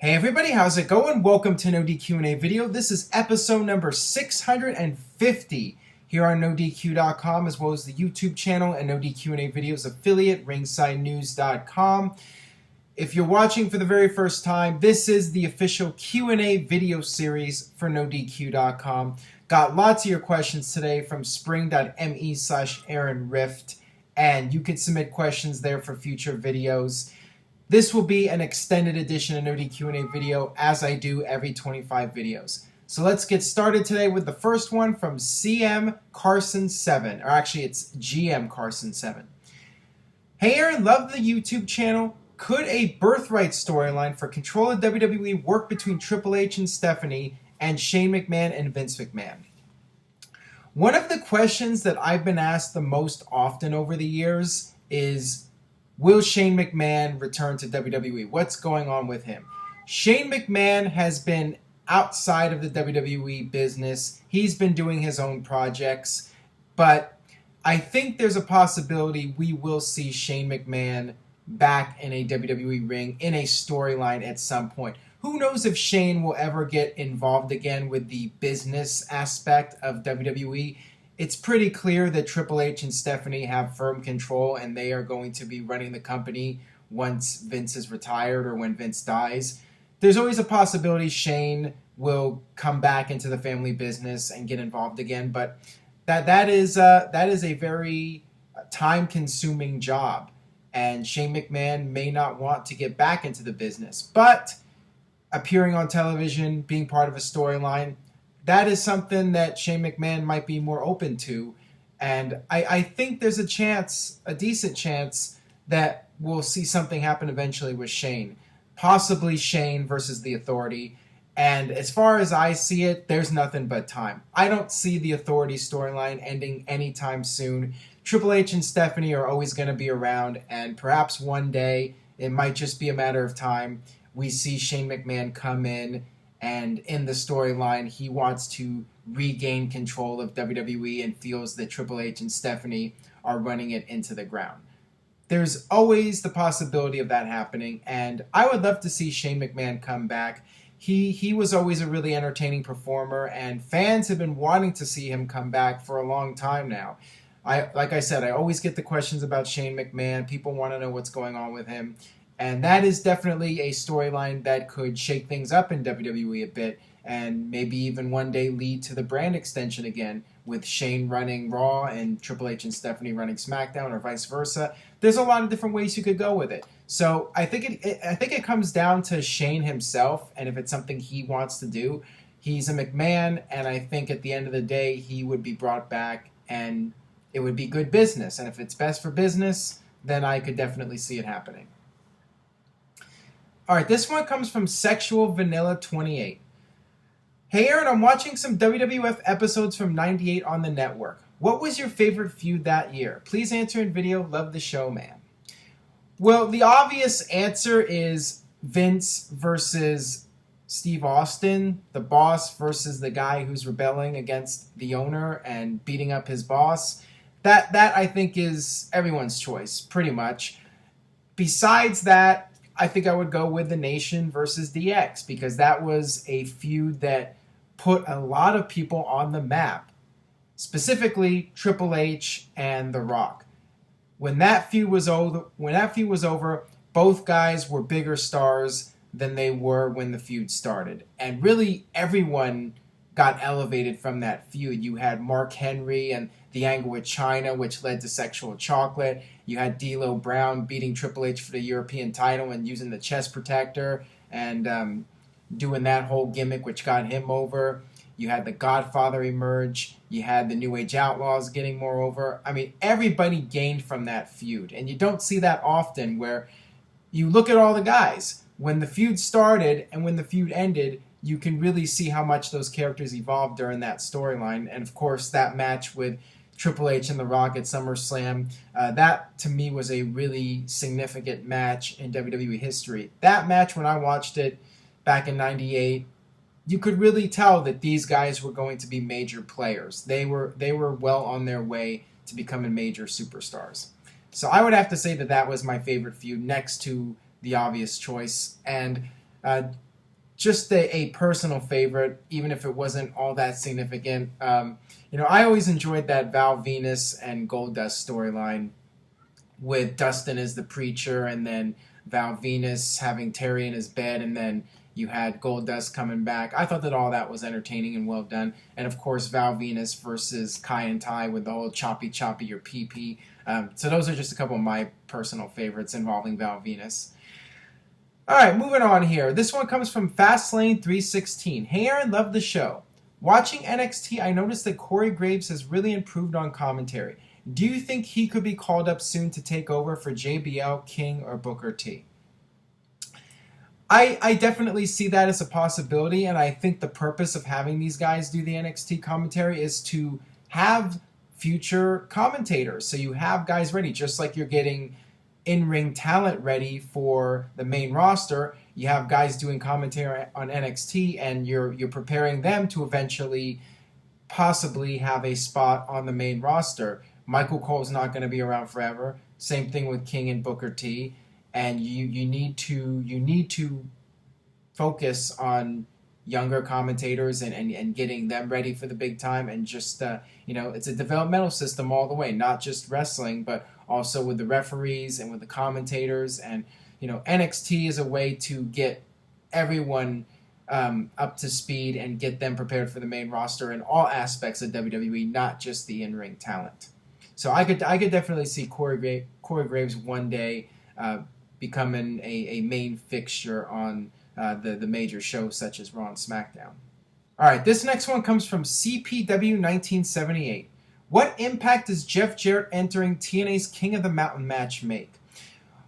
Hey everybody, how's it going? Welcome to NoDQ&A video. This is episode number 650 here on NoDQ.com, as well as the YouTube channel and NoDQ&A videos affiliate, ringsidenews.com. If you're watching for the very first time, this is the official Q&A video series for NoDQ.com. Got lots of your questions today from spring.me/AaronRift, and you can submit questions there for future videos. This will be an extended edition of NoDQ&A video, as I do every 25 videos. So let's get started today with the first one from CM Carson 7, or actually it's GM Carson 7. Hey Aaron, love the YouTube channel. Could a birthright storyline for control of WWE work between Triple H and Stephanie and Shane McMahon and Vince McMahon? One of the questions that I've been asked the most often over the years is, will Shane McMahon return to WWE? What's going on with him? Shane McMahon has been outside of the WWE business. He's been doing his own projects. But I think there's a possibility we will see Shane McMahon back in a WWE ring, in a storyline at some point. Who knows if Shane will ever get involved again with the business aspect of WWE. It's pretty clear that Triple H and Stephanie have firm control and they are going to be running the company once Vince is retired or when Vince dies. There's always a possibility Shane will come back into the family business and get involved again, but that is a very time-consuming job, and Shane McMahon may not want to get back into the business. But appearing on television, being part of a storyline, that is something that Shane McMahon might be more open to. And I think there's a decent chance, that we'll see something happen eventually with Shane. Possibly Shane versus the Authority. And as far as I see it, there's nothing but time. I don't see the Authority storyline ending anytime soon. Triple H and Stephanie are always going to be around, and perhaps one day, it might just be a matter of time, we see Shane McMahon come in, and in the storyline, he wants to regain control of WWE and feels that Triple H and Stephanie are running it into the ground. There's always the possibility of that happening, and I would love to see Shane McMahon come back. He was always a really entertaining performer, and fans have been wanting to see him come back for a long time now. Like I said, I always get the questions about Shane McMahon. People want to know what's going on with him. And that is definitely a storyline that could shake things up in WWE a bit, and maybe even one day lead to the brand extension again, with Shane running Raw and Triple H and Stephanie running SmackDown, or vice versa. There's a lot of different ways you could go with it. So I think it comes down to Shane himself, and if it's something he wants to do. He's a McMahon, and I think at the end of the day, he would be brought back, and it would be good business. And if it's best for business, then I could definitely see it happening. All right, this one comes from Sexual Vanilla 28. Hey Aaron, I'm watching some WWF episodes from '98 on the network. What was your favorite feud that year? Please answer in video. Love the show, man. Well, the obvious answer is Vince versus Steve Austin, the boss versus the guy who's rebelling against the owner and beating up his boss. That I think is everyone's choice, pretty much. Besides that, I think I would go with The Nation versus DX, because that was a feud that put a lot of people on the map, specifically Triple H and The Rock. When that feud was over, both guys were bigger stars than they were when the feud started, and really everyone got elevated from that feud. You had Mark Henry and the angle with China, which led to Sexual Chocolate. You had D'Lo Brown beating Triple H for the European title and using the chest protector and doing that whole gimmick, which got him over. You had the Godfather emerge. You had the New Age Outlaws getting more over. I mean, everybody gained from that feud. And you don't see that often, where you look at all the guys. When the feud started and when the feud ended, you can really see how much those characters evolved during that storyline. And of course, that match with Triple H and The Rock at SummerSlam, that to me was a really significant match in WWE history. That match, when I watched it back in '98, you could really tell that these guys were going to be major players. They were well on their way to becoming major superstars. So I would have to say that that was my favorite feud, next to the obvious choice. And just a personal favorite, even if it wasn't all that significant. I always enjoyed that Val Venus and Goldust storyline with Dustin as the preacher, and then Val Venus having Terry in his bed, and then you had Goldust coming back. I thought that all that was entertaining and well done. And of course, Val Venus versus Kai and Tai with the whole choppy your pee. So those are just a couple of my personal favorites involving Val Venus. All right, moving on here. This one comes from Fastlane316. Hey Aaron, love the show. Watching NXT, I noticed that Corey Graves has really improved on commentary. Do you think he could be called up soon to take over for JBL, King, or Booker T? I definitely see that as a possibility, and I think the purpose of having these guys do the NXT commentary is to have future commentators. So you have guys ready, just like you're getting in-ring talent ready for the main roster. You have guys doing commentary on NXT, and you're preparing them to eventually possibly have a spot on the main roster. Michael Cole's not going to be around forever. Same thing with King and Booker T. And you need to focus on younger commentators and getting them ready for the big time, and just it's a developmental system all the way, not just wrestling, but also with the referees and with the commentators. And NXT is a way to get everyone up to speed and get them prepared for the main roster in all aspects of WWE, not just the in-ring talent. So I could definitely see Corey Graves one day becoming a main fixture on the major shows such as Raw and SmackDown. All right, this next one comes from CPW1978. What impact does Jeff Jarrett entering TNA's King of the Mountain match make?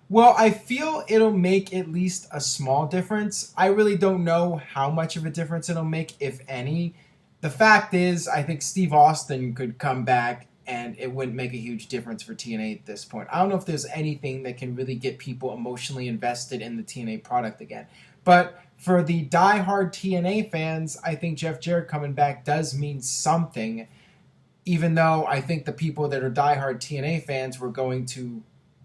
Well, I feel it'll make at least a small difference. I really don't know how much of a difference it'll make, if any. The fact is, I think Steve Austin could come back and it wouldn't make a huge difference for TNA at this point. I don't know if there's anything that can really get people emotionally invested in the TNA product again. But for the die-hard TNA fans, I think Jeff Jarrett coming back does mean something, even though I think the people that are die-hard TNA fans were going to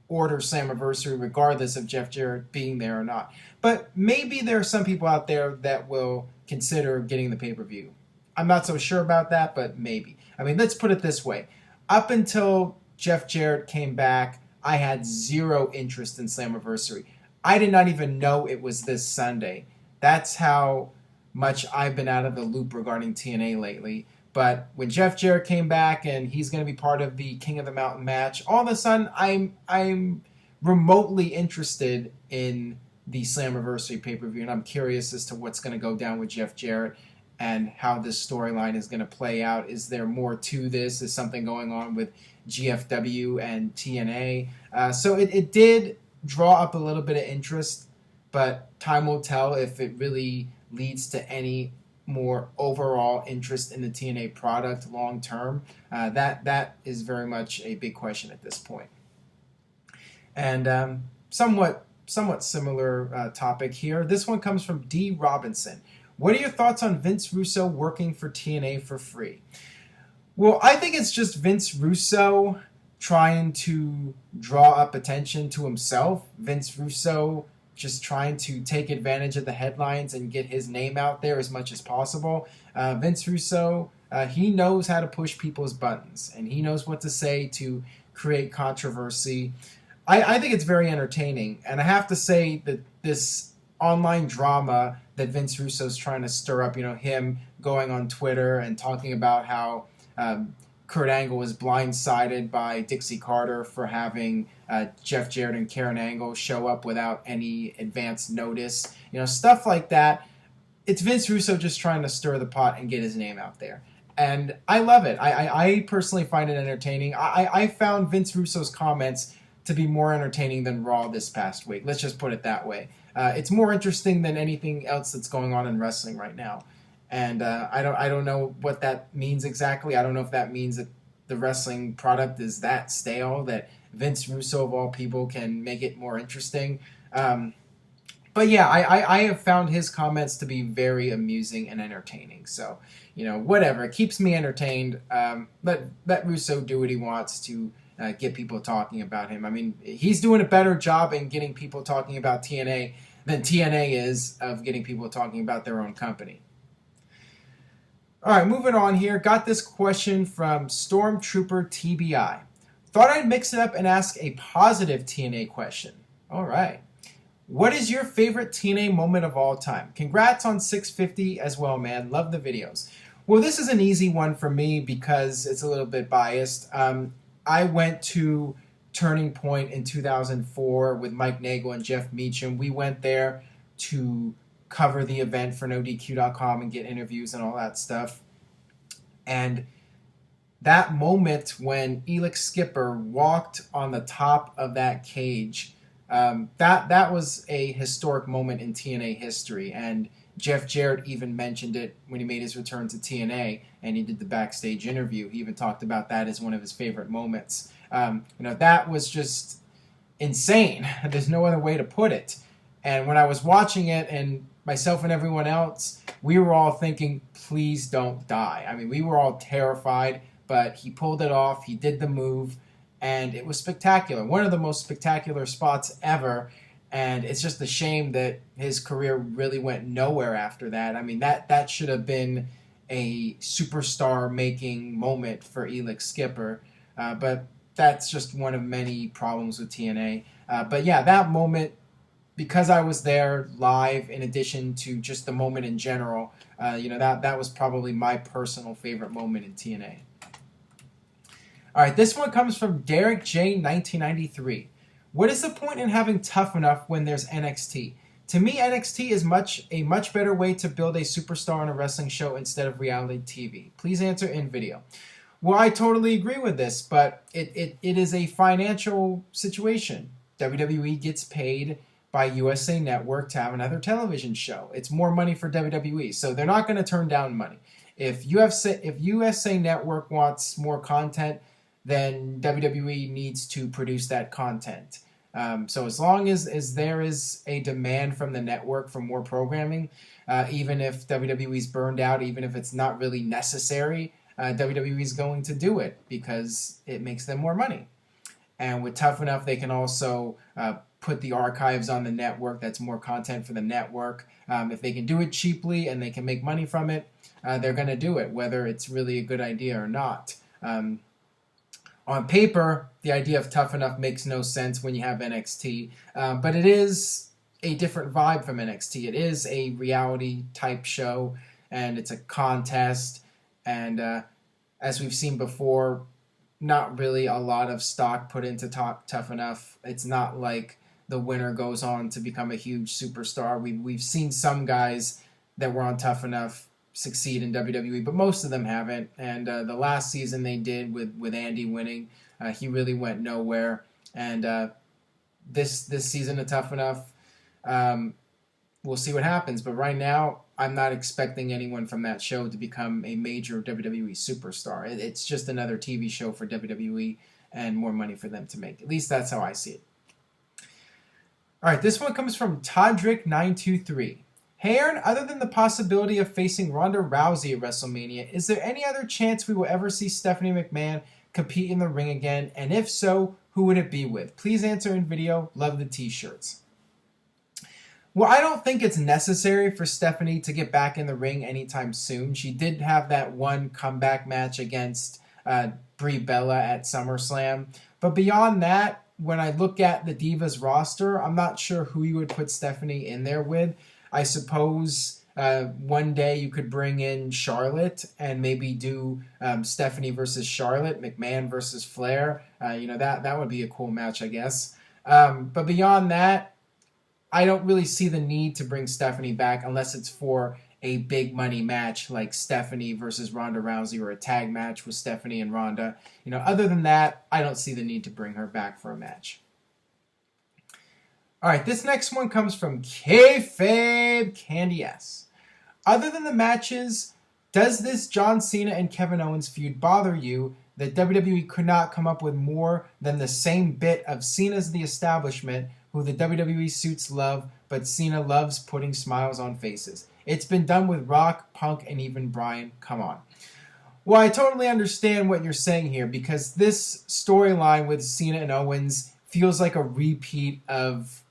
order Slammiversary regardless of Jeff Jarrett being there or not. But maybe there are some people out there that will consider getting the pay-per-view. I'm not so sure about that, but maybe. I mean, let's put it this way. Up until Jeff Jarrett came back, I had zero interest in Slammiversary. I did not even know it was this Sunday. That's how much I've been out of the loop regarding TNA lately. But when Jeff Jarrett came back and he's going to be part of the King of the Mountain match, all of a sudden I'm remotely interested in the Slammiversary pay-per-view, and I'm curious as to what's going to go down with Jeff Jarrett and how this storyline is going to play out. Is there more to this? Is something going on with GFW and TNA? So it did draw up a little bit of interest, but time will tell if it really leads to any more overall interest in the TNA product long term. That is very much a big question at this point. And somewhat similar topic here. This one comes from D. Robinson. What are your thoughts on Vince Russo working for TNA for free? Well, I think it's just Vince Russo trying to draw up attention to himself. Vince Russo just trying to take advantage of the headlines and get his name out there as much as possible. Vince Russo, he knows how to push people's buttons, and he knows what to say to create controversy. I think it's very entertaining, and I have to say that this online drama that Vince Russo's trying to stir up, him going on Twitter and talking about how Kurt Angle was blindsided by Dixie Carter for having Jeff Jarrett and Karen Angle show up without any advance notice. Stuff like that. It's Vince Russo just trying to stir the pot and get his name out there. And I love it. I personally find it entertaining. I found Vince Russo's comments to be more entertaining than Raw this past week. Let's just put it that way. It's more interesting than anything else that's going on in wrestling right now. And I don't know what that means exactly. I don't know if that means that the wrestling product is that stale that Vince Russo of all people can make it more interesting. But yeah, I have found his comments to be very amusing and entertaining. So, whatever. It keeps me entertained. Let Russo do what he wants to get people talking about him. I mean, he's doing a better job in getting people talking about TNA than TNA is of getting people talking about their own company. All right, moving on here. Got this question from Stormtrooper TBI. Thought I'd mix it up and ask a positive TNA question. All right. What is your favorite TNA moment of all time? Congrats on 650 as well, man. Love the videos. Well, this is an easy one for me because it's a little bit biased. I went to Turning Point in 2004 with Mike Nagel and Jeff Meacham. We went there to cover the event for NoDQ.com and get interviews and all that stuff. And that moment when Elix Skipper walked on the top of that cage, that was a historic moment in TNA history. And Jeff Jarrett even mentioned it when he made his return to TNA and he did the backstage interview. He even talked about that as one of his favorite moments. That was just insane. There's no other way to put it. And when I was watching it, and myself and everyone else, we were all thinking, please don't die. I mean, we were all terrified, but he pulled it off. He did the move, and it was spectacular. One of the most spectacular spots ever. And it's just a shame that his career really went nowhere after that. I mean, that should have been a superstar-making moment for Elix Skipper. But that's just one of many problems with TNA. But yeah, that moment, because I was there live, in addition to just the moment in general, that was probably my personal favorite moment in TNA. All right, this one comes from Derek J. 1993. What is the point in having Tough Enough when there's NXT? To me, NXT is a much better way to build a superstar on a wrestling show instead of reality TV. Please answer in video. Well, I totally agree with this, but it is a financial situation. WWE gets paid by USA Network to have another television show. It's more money for WWE, so they're not going to turn down money. If USA Network wants more content, then WWE needs to produce that content. So as long as there is a demand from the network for more programming, even if WWE's burned out, even if it's not really necessary, WWE is going to do it because it makes them more money. And with Tough Enough, they can also put the archives on the network. That's more content for the network. If they can do it cheaply and they can make money from it, they're going to do it, whether it's really a good idea or not. On paper, the idea of Tough Enough makes no sense when you have NXT, but it is a different vibe from NXT. It is a reality type show, and it's a contest, and as we've seen before, not really a lot of stock put into Tough Enough. It's not like the winner goes on to become a huge superstar. We've seen some guys that were on Tough Enough succeed in WWE, but most of them haven't. And the last season they did with Andy winning, he really went nowhere. And this season of Tough Enough, we'll see what happens. But right now, I'm not expecting anyone from that show to become a major WWE superstar. It's just another TV show for WWE and more money for them to make. At least that's how I see it. All right, this one comes from Todrick923. Hey Aaron, other than the possibility of facing Ronda Rousey at WrestleMania, is there any other chance we will ever see Stephanie McMahon compete in the ring again? And if so, who would it be with? Please answer in video. Love the t-shirts. Well, I don't think it's necessary for Stephanie to get back in the ring anytime soon. She did have that one comeback match against Brie Bella at SummerSlam. But beyond that, when I look at the Divas roster, I'm not sure who you would put Stephanie in there with. I suppose one day you could bring in Charlotte and maybe do Stephanie versus Charlotte, McMahon versus Flair. That would be a cool match, I guess. But beyond that, I don't really see the need to bring Stephanie back unless it's for a big money match like Stephanie versus Ronda Rousey or a tag match with Stephanie and Ronda. Other than that, I don't see the need to bring her back for a match. All right, this next one comes from Kayfabe Candy S. Other than the matches, does this John Cena and Kevin Owens feud bother you that WWE could not come up with more than the same bit of Cena's the establishment, who the WWE suits love, but Cena loves putting smiles on faces? It's been done with Rock, Punk, and even Bryan. Come on. Well, I totally understand what you're saying here, because this storyline with Cena and Owens feels like a repeat of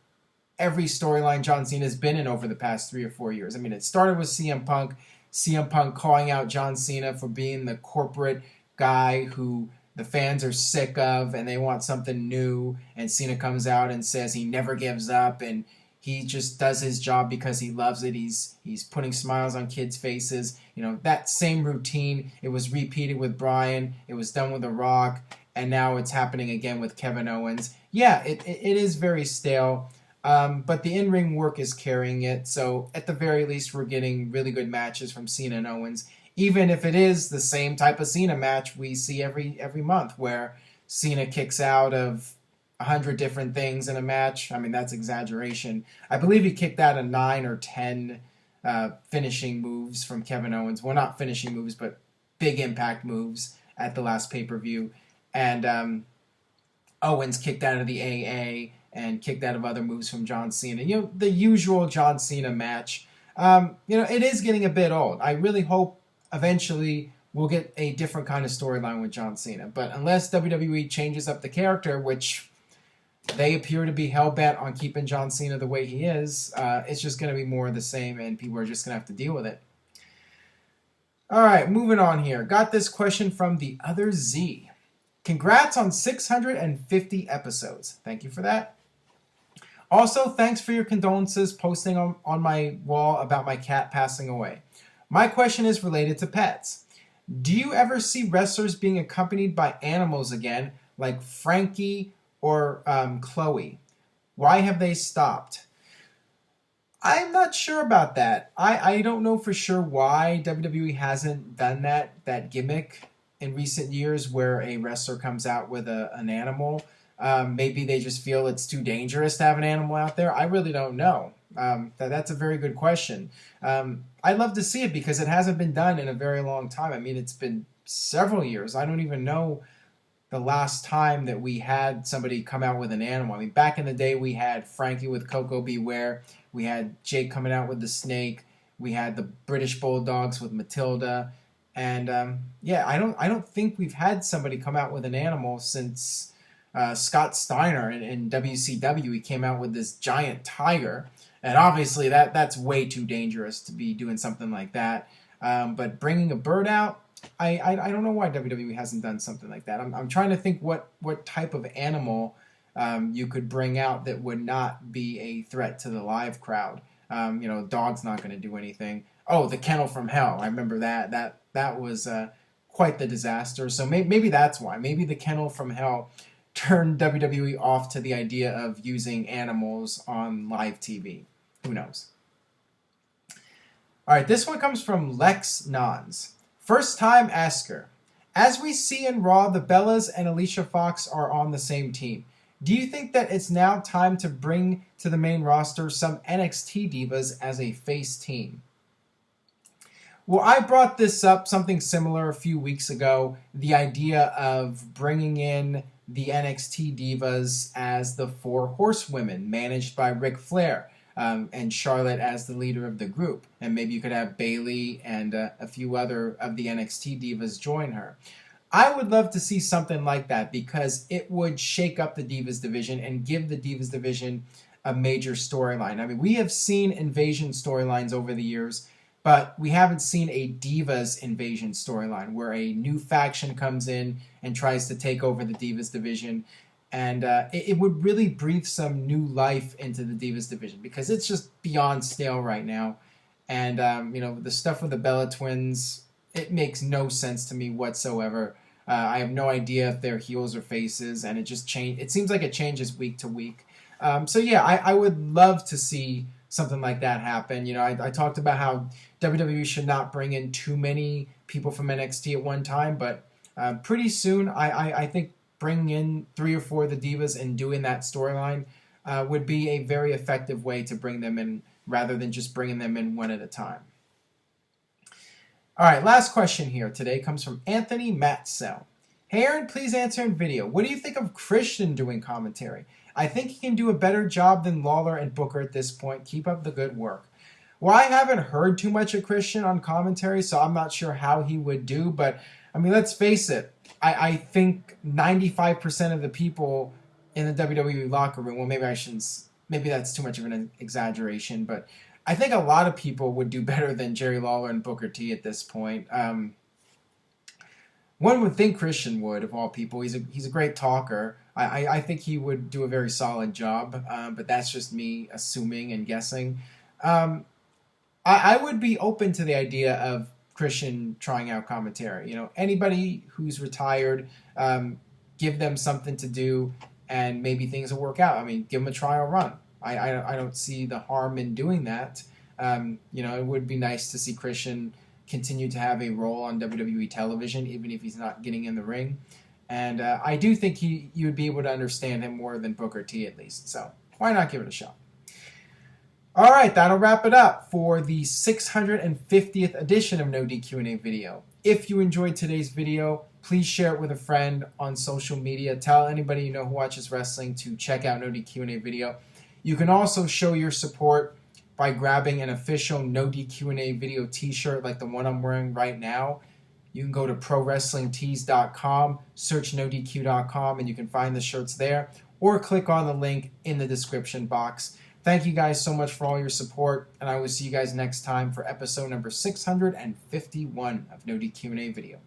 every storyline John Cena has been in over the past 3 or 4 years. I mean, it started with CM Punk calling out John Cena for being the corporate guy who the fans are sick of and they want something new, and Cena comes out and says he never gives up and he just does his job because he loves it. He's putting smiles on kids' faces. You know, that same routine, it was repeated with Bryan, it was done with The Rock, and now it's happening again with Kevin Owens. Yeah, it is very stale, but the in-ring work is carrying it, so at the very least we're getting really good matches from Cena and Owens, even if it is the same type of Cena match we see every month, where Cena kicks out of 100 different things in a match. I mean, that's exaggeration. I believe he kicked out of 9 or 10 finishing moves from Kevin Owens. Well, not finishing moves, but big impact moves at the last pay-per-view. And Owens kicked out of the AA and kicked out of other moves from John Cena. You know, the usual John Cena match. It is getting a bit old. I really hope eventually we'll get a different kind of storyline with John Cena. But unless WWE changes up the character, which they appear to be hell-bent on keeping John Cena the way he is, it's just going to be more of the same, and people are just going to have to deal with it. All right, moving on here. Got this question from the other Z. Congrats on 650 episodes. Thank you for that. Also, thanks for your condolences posting on my wall about my cat passing away. My question is related to pets. Do you ever see wrestlers being accompanied by animals again, like Frankie or Chloe? Why have they stopped? I'm not sure about that. I don't know for sure why WWE hasn't done that gimmick in recent years where a wrestler comes out with an animal. Maybe they just feel it's too dangerous to have an animal out there. I really don't know. That's a very good question. I'd love to see it because it hasn't been done in a very long time. I mean, it's been several years. I don't even know the last time that we had somebody come out with an animal. I mean, back in the day, we had Frankie with Coco Beware. We had Jake coming out with the snake. We had the British Bulldogs with Matilda. And I don't think we've had somebody come out with an animal since Scott Steiner in WCW. He came out with this giant tiger. And obviously that's way too dangerous to be doing something like that. But bringing a bird out, I don't know why WWE hasn't done something like that. I'm trying to think what type of animal you could bring out that would not be a threat to the live crowd. Dog's not going to do anything. Oh, the Kennel from Hell. I remember that. That was quite the disaster. So maybe that's why. Maybe the Kennel from Hell turned WWE off to the idea of using animals on live TV. Who knows? All right, this one comes from Lex Nons. First time asker. As we see in Raw, the Bellas and Alicia Fox are on the same team. Do you think that it's now time to bring to the main roster some NXT divas as a face team? Well, I brought this up, something similar, a few weeks ago, the idea of bringing in the NXT divas as the Four Horsewomen, managed by Ric Flair, and Charlotte as the leader of the group. And maybe you could have Bayley and a few other of the NXT divas join her. I would love to see something like that because it would shake up the Divas division and give the Divas division a major storyline. I mean, we have seen invasion storylines over the years, but we haven't seen a Divas invasion storyline where a new faction comes in and tries to take over the Divas division. And it would really breathe some new life into the Divas division because it's just beyond stale right now. And, the stuff with the Bella Twins, it makes no sense to me whatsoever. I have no idea if they're heels or faces, and it just change. It seems like it changes week to week. I would love to see something like that happen. I talked about how WWE should not bring in too many people from NXT at one time, but pretty soon I think bringing in 3 or 4 of the divas and doing that storyline would be a very effective way to bring them in rather than just bringing them in one at a time. All right, last question here today comes from Anthony Matsell. Hey Aaron, please answer in video. What do you think of Christian doing commentary? I think he can do a better job than Lawler and Booker at this point. Keep up the good work. Well, I haven't heard too much of Christian on commentary, so I'm not sure how he would do. But, I mean, let's face it. I think 95% of the people in the WWE locker room, well, maybe maybe that's too much of an exaggeration, but I think a lot of people would do better than Jerry Lawler and Booker T at this point. One would think Christian would, of all people. He's a great talker. I think he would do a very solid job, but that's just me assuming and guessing. I would be open to the idea of Christian trying out commentary. You know, anybody who's retired, give them something to do, and maybe things will work out. I mean, give them a trial run. I don't see the harm in doing that. You know, it would be nice to see Christian continue to have a role on WWE television, even if he's not getting in the ring. And I do think you would be able to understand him more than Booker T, at least. So why not give it a shot? All right, that'll wrap it up for the 650th edition of No DQ&A Video. If you enjoyed today's video, please share it with a friend on social media. Tell anybody you know who watches wrestling to check out No DQ&A Video. You can also show your support by grabbing an official No DQ&A Video t-shirt like the one I'm wearing right now. You can go to ProWrestlingTees.com, search NoDQ.com, and you can find the shirts there, or click on the link in the description box. Thank you guys so much for all your support, and I will see you guys next time for episode number 651 of No DQ&A Video.